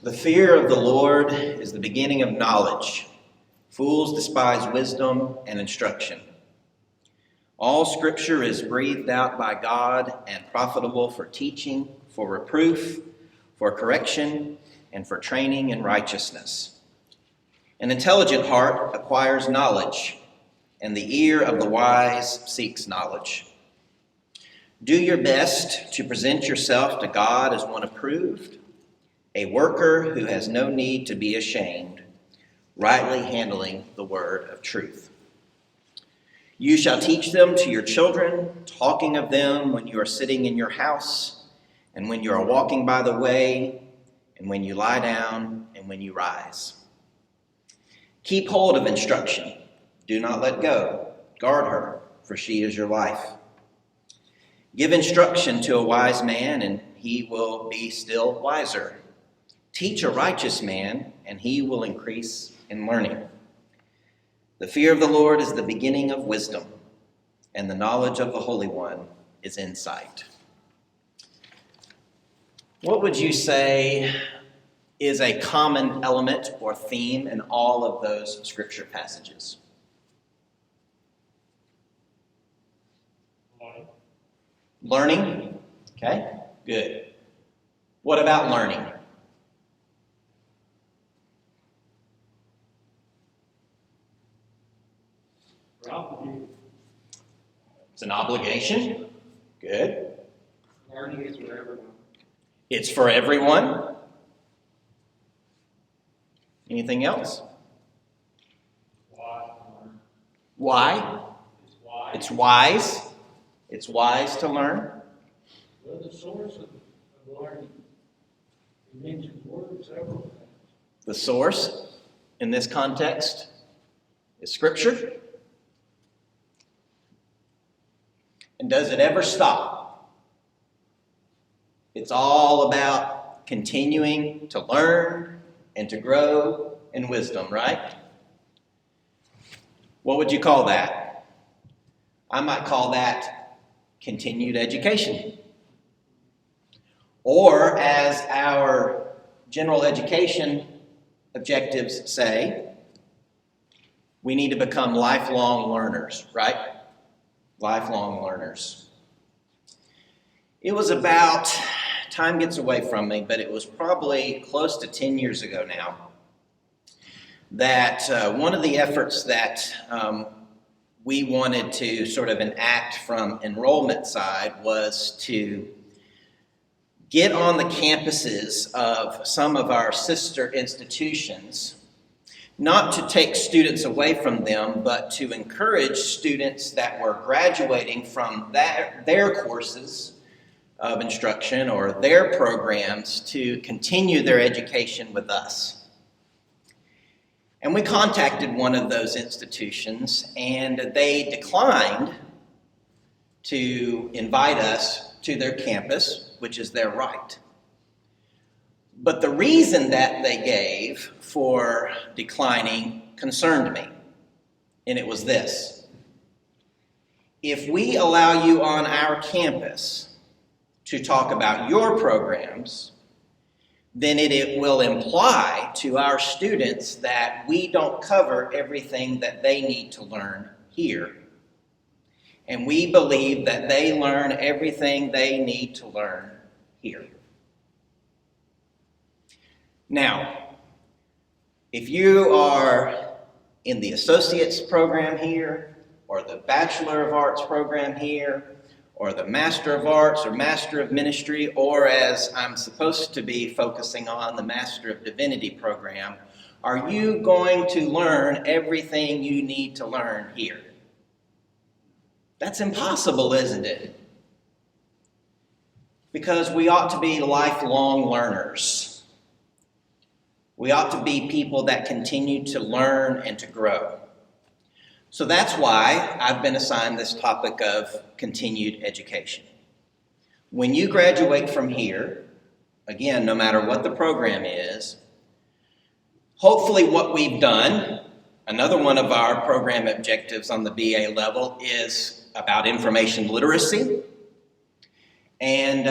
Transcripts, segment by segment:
The fear of the Lord is the beginning of knowledge. Fools despise wisdom and instruction. All Scripture is breathed out by God and profitable for teaching, for reproof, for correction, and for training in righteousness. An intelligent heart acquires knowledge, and the ear of the wise seeks knowledge. Do your best to present yourself to God as one approved, a worker who has no need to be ashamed, rightly handling the word of truth. You shall teach them to your children, talking of them when you are sitting in your house, and when you are walking by the way, and when you lie down, and when you rise. Keep hold of instruction. Do not let go. Guard her, for she is your life. Give instruction to a wise man, and he will be still wiser. Teach a righteous man, and he will increase in learning. The fear of the Lord is the beginning of wisdom, and the knowledge of the Holy One is insight. What would you say is a common element or theme in all of those scripture passages? Learning. Okay, good. What about learning? It's an obligation. Good. Learning is for everyone. It's for everyone. Anything else? Why? It's wise. It's wise to learn. Well, the source of learning. He mentions words several times. The source in this context is Scripture. And does it ever stop? It's all about continuing to learn and to grow in wisdom, right? What would you call that? I might call that continued education. Or, as our general education objectives say, we need to become lifelong learners, right? Lifelong learners. It was about, time gets away from me, but it was probably close to 10 years ago now, that one of the efforts that we wanted to sort of enact from enrollment side was to get on the campuses of some of our sister institutions, not to take students away from them, but to encourage students that were graduating from their courses of instruction or their programs to continue their education with us. And we contacted one of those institutions, and they declined to invite us to their campus, which is their right. But the reason that they gave for declining concerned me, and it was this. If we allow you on our campus to talk about your programs, then it will imply to our students that we don't cover everything that they need to learn here. And we believe that they learn everything they need to learn here. Now, if you are in the Associate's program here, or the Bachelor of Arts program here, or the Master of Arts or Master of Ministry, or as I'm supposed to be focusing on, the Master of Divinity program, are you going to learn everything you need to learn here? That's impossible, isn't it? Because we ought to be lifelong learners. We ought to be people that continue to learn and to grow. So that's why I've been assigned this topic of continued education. When you graduate from here, again, no matter what the program is, hopefully what we've done, another one of our program objectives on the BA level is about information literacy. And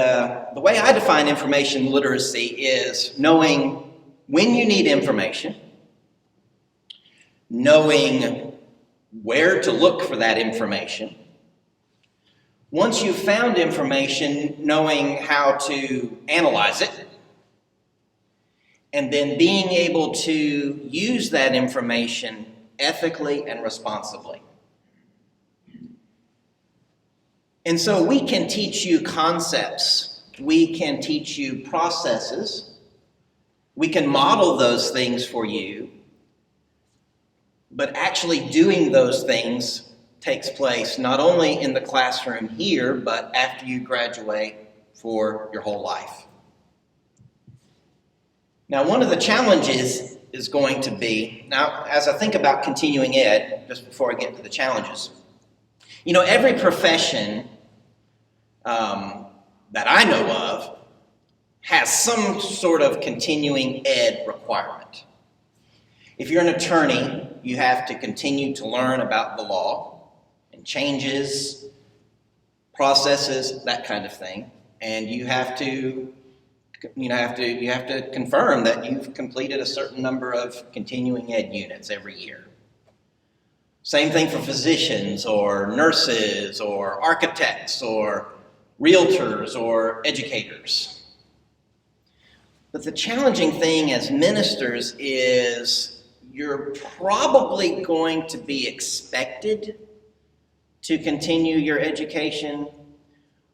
the way I define information literacy is knowing when you need information, knowing where to look for that information. Once you've found information, knowing how to analyze it, and then being able to use that information ethically and responsibly. And so we can teach you concepts, we can teach you processes, we can model those things for you, but actually doing those things takes place not only in the classroom here, but after you graduate for your whole life. Now, one of the challenges is going to be, now as I think about continuing ed, just before I get to the challenges, you know, every profession that I know of has some sort of continuing ed requirement. If you're an attorney, you have to continue to learn about the law and changes, processes, that kind of thing, and you have to confirm that you've completed a certain number of continuing ed units every year. Same thing for physicians or nurses or architects or realtors or educators. But the challenging thing as ministers is you're probably going to be expected to continue your education,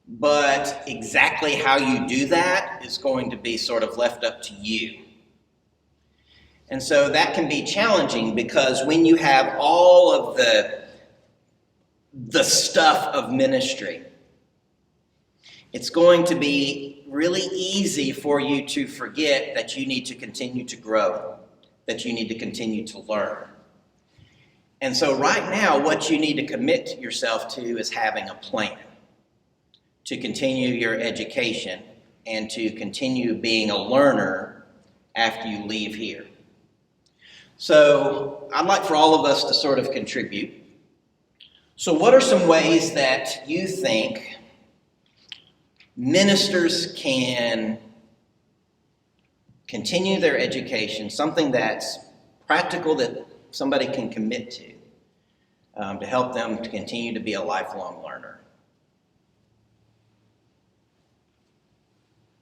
but exactly how you do that is going to be sort of left up to you. And so that can be challenging because when you have all of the stuff of ministry, it's going to be really easy for you to forget that you need to continue to grow, that you need to continue to learn. And so right now, what you need to commit yourself to is having a plan to continue your education and to continue being a learner after you leave here. So I'd like for all of us to sort of contribute. So what are some ways that you think ministers can continue their education, something that's practical that somebody can commit to help them to continue to be a lifelong learner?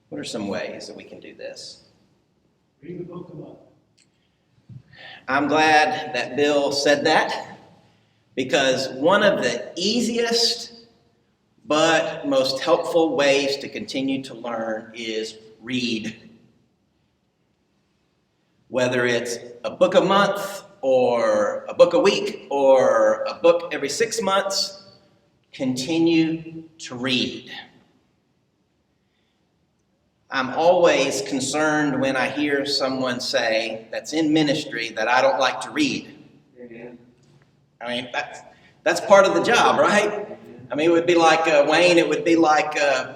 What are some ways that we can do this? Read the book a month. I'm glad that Bill said that, because one of the easiest but most helpful ways to continue to learn is read. Whether it's a book a month or a book a week or a book every 6 months, continue to read. I'm always concerned when I hear someone say that's in ministry that I don't like to read. Amen. I mean, that's part of the job, right? I mean, it would be like, Wayne, it would be like a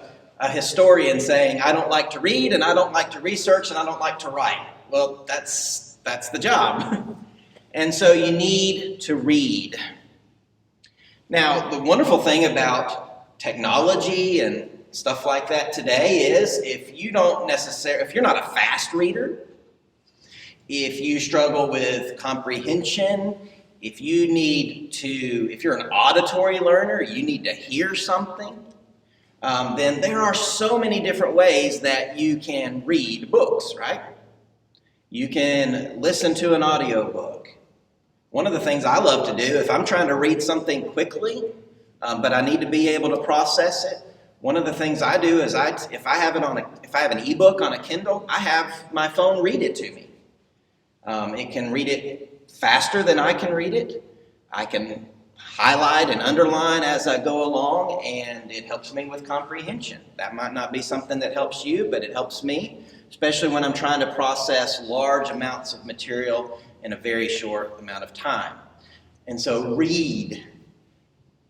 historian saying, I don't like to read, and I don't like to research, and I don't like to write. Well, that's the job. And so you need to read. Now, the wonderful thing about technology and stuff like that today is if you're not a fast reader, if you struggle with comprehension, if you're an auditory learner, you need to hear something, then there are so many different ways that you can read books, right? You can listen to an audiobook. One of the things I love to do, if I'm trying to read something quickly, but I need to be able to process it, one of the things I do is if I have an ebook on a Kindle, I have my phone read it to me. It can read it faster than I can read it. I can highlight and underline as I go along, and it helps me with comprehension. That might not be something that helps you, but it helps me, especially when I'm trying to process large amounts of material in a very short amount of time. And so read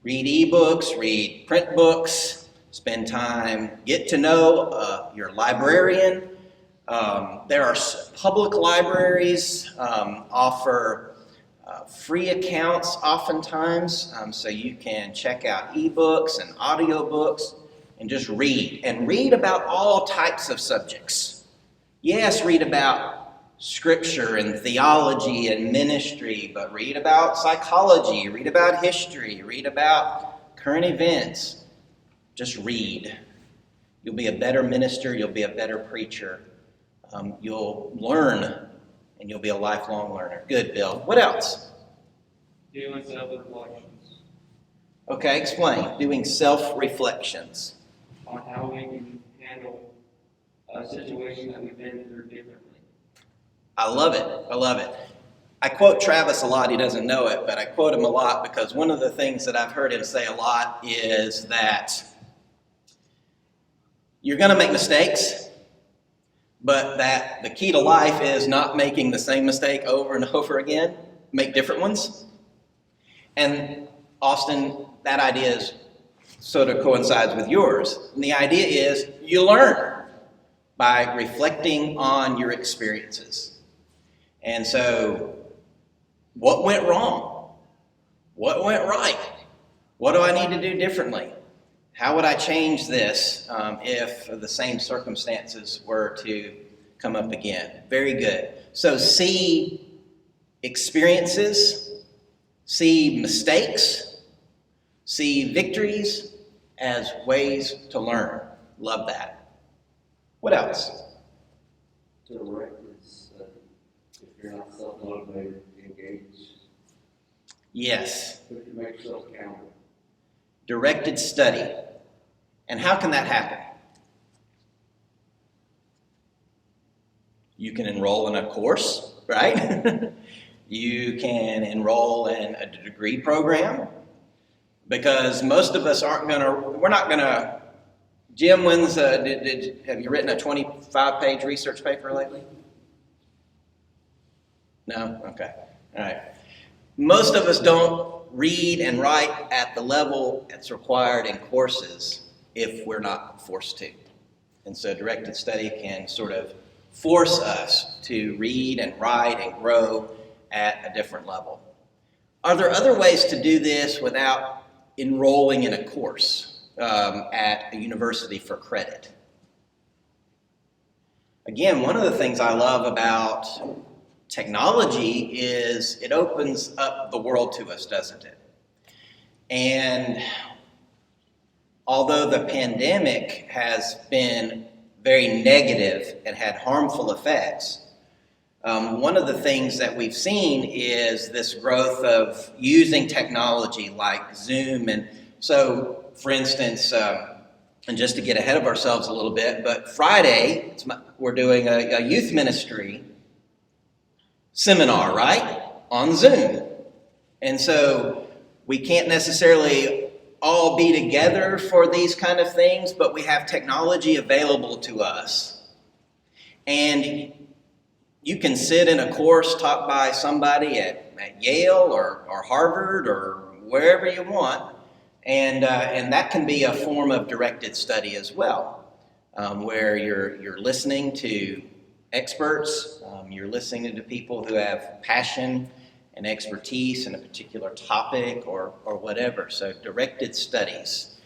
ebooks, read print books, spend time, get to know your librarian. There are public libraries offer free accounts oftentimes, so you can check out ebooks and audiobooks and just read. And read about all types of subjects. Yes, read about scripture and theology and ministry, but read about psychology, read about history, read about current events. Just read. You'll be a better minister, you'll be a better preacher. You'll learn, and you'll be a lifelong learner. Good, Bill. What else? Doing self-reflections Okay, explain. Doing self-reflections. on how we can handle a situation that we've been through differently. I love it. I love it. I quote Travis a lot. He doesn't know it, but I quote him a lot because one of the things that I've heard him say a lot is that you're going to make mistakes, but that the key to life is not making the same mistake over and over again. Make different ones. And Austin, that idea is sort of coincides with yours. And the idea is you learn by reflecting on your experiences. And so, what went wrong? What went right? What do I need to do differently? How would I change this if the same circumstances were to come up again? Very good. So see experiences, see mistakes, see victories as ways to learn. Love that. What else? Directed study. If you're not self-motivated, engage. Yes. But you make yourself accountable. Directed study. And how can that happen? You can enroll in a course, right? You can enroll in a degree program, because most of us we're not gonna, Jim, have you written a 25-page research paper lately? No? Okay. All right. Most of us don't read and write at the level that's required in courses if we're not forced to. And so directed study can sort of force us to read and write and grow at a different level. Are there other ways to do this without enrolling in a course at a university for credit? Again, one of the things I love about technology is it opens up the world to us, doesn't it? And although the pandemic has been very negative and had harmful effects, one of the things that we've seen is this growth of using technology like Zoom. And so, for instance, and just to get ahead of ourselves a little bit, but Friday, we're doing a youth ministry seminar, right, on Zoom. And so we can't necessarily all be together for these kind of things, but we have technology available to us. And you can sit in a course taught by somebody at Yale or Harvard or wherever you want, and that can be a form of directed study as well, where you're listening to experts, you're listening to people who have passion and expertise in a particular topic or whatever. So directed studies.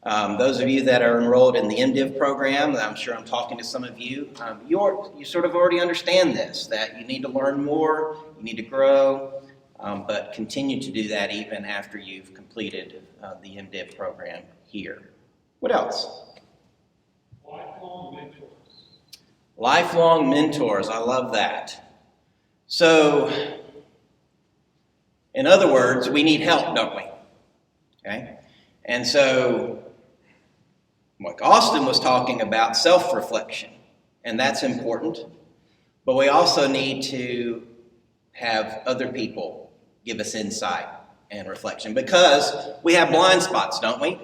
Those of you that are enrolled in the MDIV program, I'm sure I'm talking to some of you, you sort of already understand this, that you need to learn more, you need to grow, but continue to do that even after you've completed the MDIV program here. What else? Lifelong mentors. Lifelong mentors, I love that. So, in other words, we need help, don't we? Okay? And so, like Austin was talking about, self-reflection, and that's important. But we also need to have other people give us insight and reflection, because we have blind spots, don't we?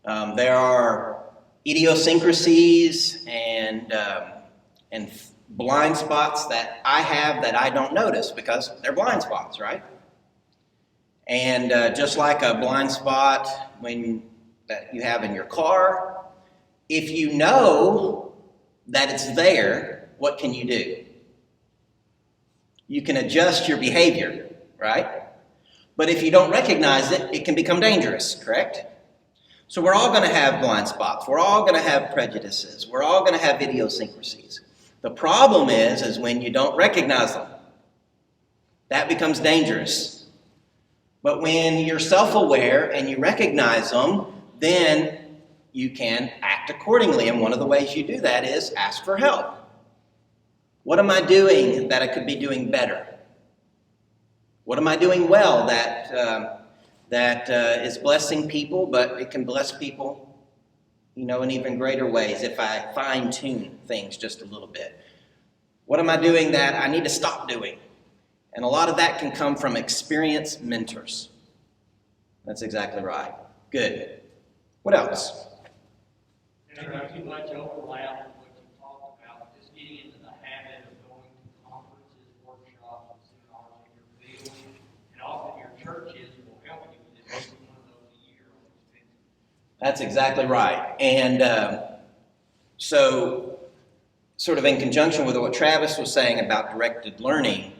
There are idiosyncrasies and blind spots that I have that I don't notice because they're blind spots, right? And just like a blind spot that you have in your car, if you know that it's there, what can you do? You can adjust your behavior, right? But if you don't recognize it, it can become dangerous, correct? So we're all going to have blind spots. We're all going to have prejudices. We're all going to have idiosyncrasies. The problem is when you don't recognize them. That becomes dangerous. But when you're self-aware and you recognize them, then you can act accordingly. And one of the ways you do that is ask for help. What am I doing that I could be doing better? What am I doing well that is blessing people, but it can bless people, in even greater ways if I fine-tune things just a little bit? What am I doing that I need to stop doing? And a lot of that can come from experienced mentors. That's exactly right. Good. What else? And not too much overlap with what you talked about, just getting into the habit of going to conferences, workshops, and seminars in your field. And often your churches will help you with at least one of those a year on expenses. That's exactly right. And so, sort of in conjunction with what Travis was saying about directed learning,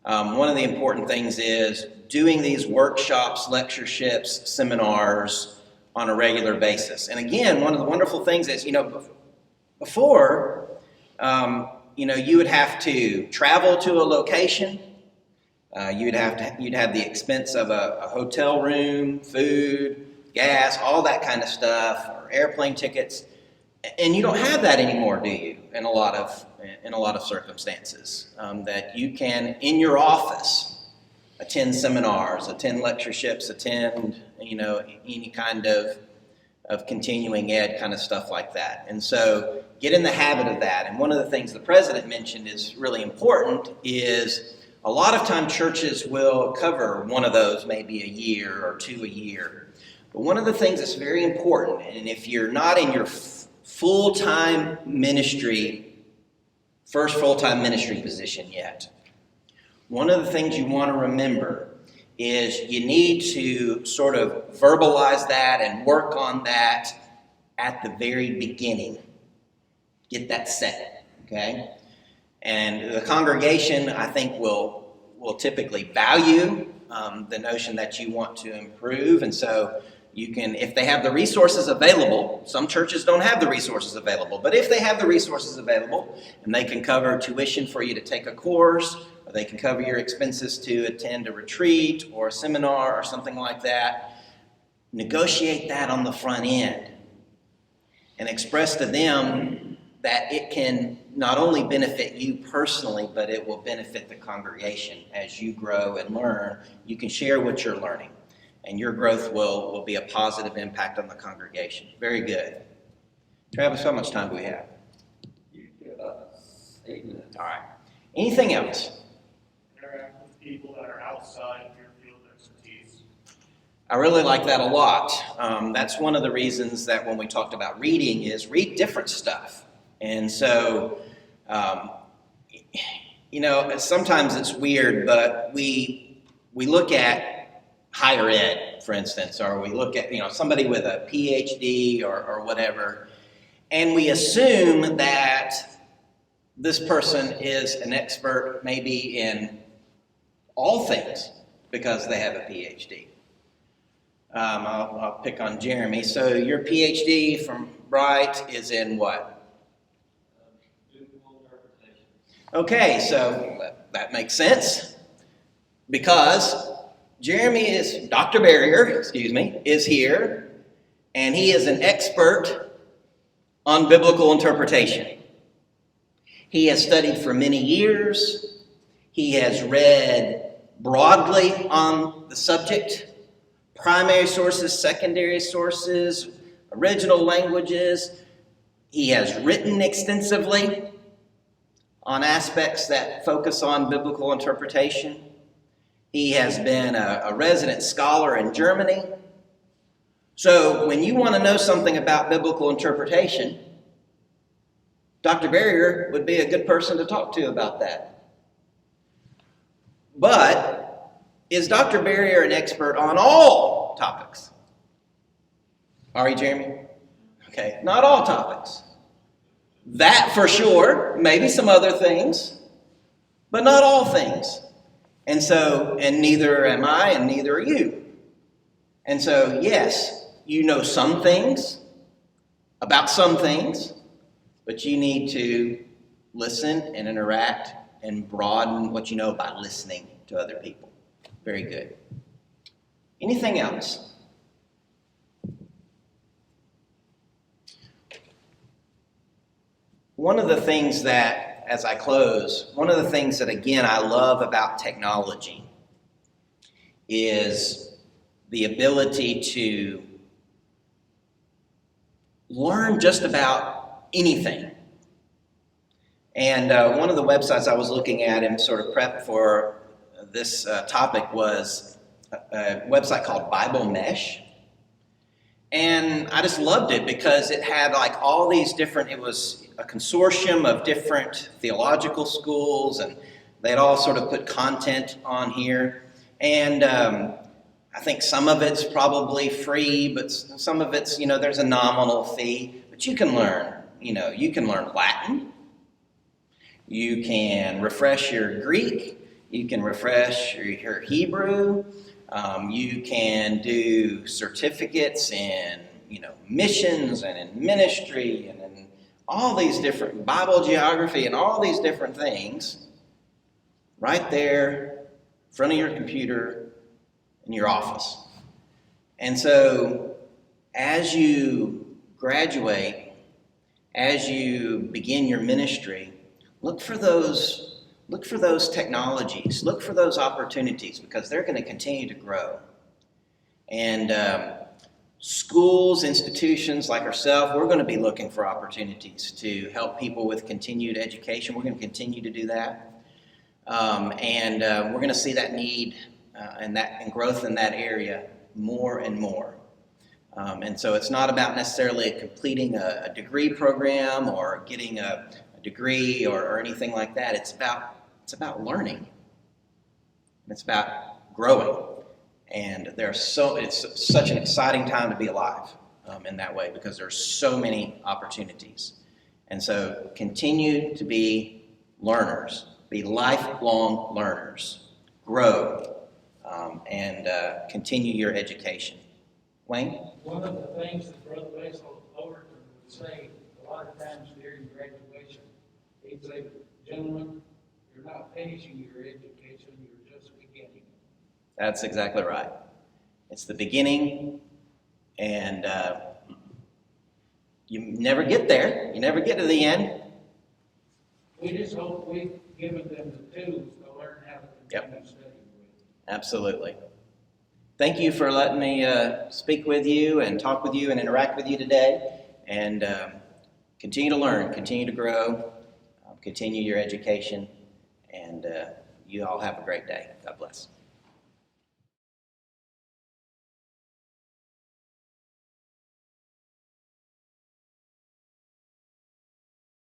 one of the important things is doing these workshops, lectureships, seminars on a regular basis. And again, one of the wonderful things is, before, you would have to travel to a location. You'd have the expense of a hotel room, food, gas, all that kind of stuff, or airplane tickets. And you don't have that anymore, do you? In a lot of circumstances, that you can in your office attend seminars, attend lectureships, attend any kind of continuing ed kind of stuff like that. And so get in the habit of that. And one of the things the president mentioned is really important is a lot of time churches will cover one of those maybe a year or two a year. But one of the things that's very important, and if you're not in your full-time ministry, first full-time ministry position yet, one of the things you want to remember is you need to sort of verbalize that and work on that at the very beginning. Get that set, okay? And the congregation, I think, will typically value the notion that you want to improve. And so you can, if they have the resources available, some churches don't have the resources available, but if they have the resources available and they can cover tuition for you to take a course, or they can cover your expenses to attend a retreat or a seminar or something like that, negotiate that on the front end and express to them that it can not only benefit you personally, but it will benefit the congregation. As you grow and learn, you can share what you're learning, and your growth will be a positive impact on the congregation. Very good. Travis, how much time do we have? You get about 8 minutes. All right. Anything else? Interact with people that are outside of your field of expertise. I really like that a lot. That's one of the reasons that when we talked about reading is read different stuff. And so, sometimes it's weird, but we look at higher ed, for instance, or we look at, somebody with a PhD or whatever, and we assume that this person is an expert maybe in all things because they have a PhD. I'll pick on Jeremy. So your PhD from Bright is in what? Okay, so that makes sense because Dr. Barrier, is here, and he is an expert on biblical interpretation. He has studied for many years. He has read broadly on the subject, primary sources, secondary sources, original languages. He has written extensively on aspects that focus on biblical interpretation. He has been a resident scholar in Germany. So when you want to know something about biblical interpretation, Dr. Barrier would be a good person to talk to about that. But is Dr. Barrier an expert on all topics? Are you, Jeremy? Okay, not all topics. That for sure, maybe some other things, but not all things. And so, and neither am I, and neither are you. And so, yes, you know some things about some things, but you need to listen and interact and broaden what you know by listening to other people. Very good. Anything else? One of the things that, as I close, one of the things that, again, I love about technology is the ability to learn just about anything. And one of the websites I was looking at and sort of prepped for this topic was a website called Bible Mesh. And I just loved it because it had like all these different, it was a consortium of different theological schools, and they'd all sort of put content on here. And I think some of it's probably free, but some of it's, there's a nominal fee. But you can learn, you can learn Latin. You can refresh your Greek. You can refresh your Hebrew. You can do certificates in, missions and in ministry and in all these different Bible geography and all these different things right there in front of your computer in your office. And so as you graduate, as you begin your ministry, look for those technologies, look for those opportunities, because they're going to continue to grow. And schools, institutions like ourselves, we're going to be looking for opportunities to help people with continued education. We're going to continue to do that. And we're going to see that need and growth in that area more and more. And so it's not about necessarily completing a degree program or getting a degree or anything like that. It's about learning. It's about growing. And it's such an exciting time to be alive in that way, because there's so many opportunities. And so continue to be learners, be lifelong learners, grow, and continue your education. Wayne? One of the things that Brother Basil Overton would say a lot of times during graduation, he'd say, gentlemen, you're not finishing your education, you're just beginning. That's exactly right. It's the beginning, and you never get there. You never get to the end. We just hope we've given them the tools to learn how to continue studying with. Absolutely. Thank you for letting me speak with you and talk with you and interact with you today. And continue to learn, continue to grow, continue your education, and you all have a great day. God bless.